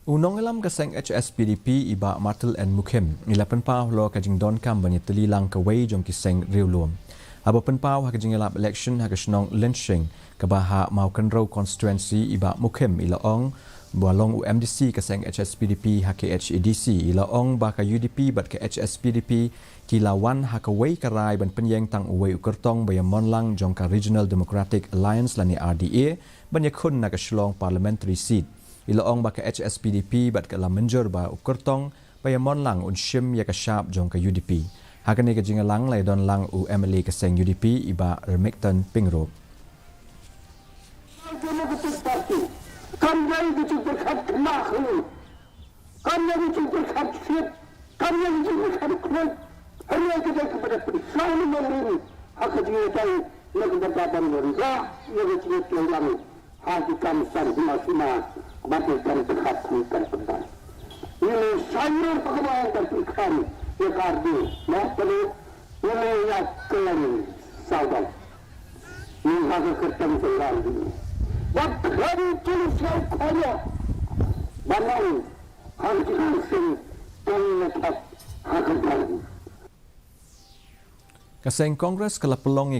Nongialam ke Seng Hspdp iba Martle and Mukhim ila Pynpaw Halor ke Jingdonkam Iatylli lang Kawei jom ki Seng riuluam. Aba Pynpaw ha ke Jingdonkam election ha ke senong lynching ke baha mau kenrau constituency iba Mukhim ila ong bualong UMDC ke Seng Hspdp ha KHASI ila ong ba ke UDP bat ke Hspdp kilawan ha Kawei karai ban penyeng tang uwei ukertong bayamon lang jom ke Regional Democratic Alliance lani RDA ban yakun na ke selong parliamentary seat. Ila ong ba ke Hspdp bat ke la menjur ba ukertong bayamon lang unshim ya ke syap jong ke UDP. Hakani ke jingalang lai don lang MLA ke Seng UDP iba Remekton Pingrop. Batikkan terhadapkan tentang ini sayur perkembangan terpikan ya kardi Martle ini yang keren saudara ini harus ketemu dengan ini bahkan tulis yang kaya banang harus dihasilkan dengan hakikat Kaseng Kongres kelapelong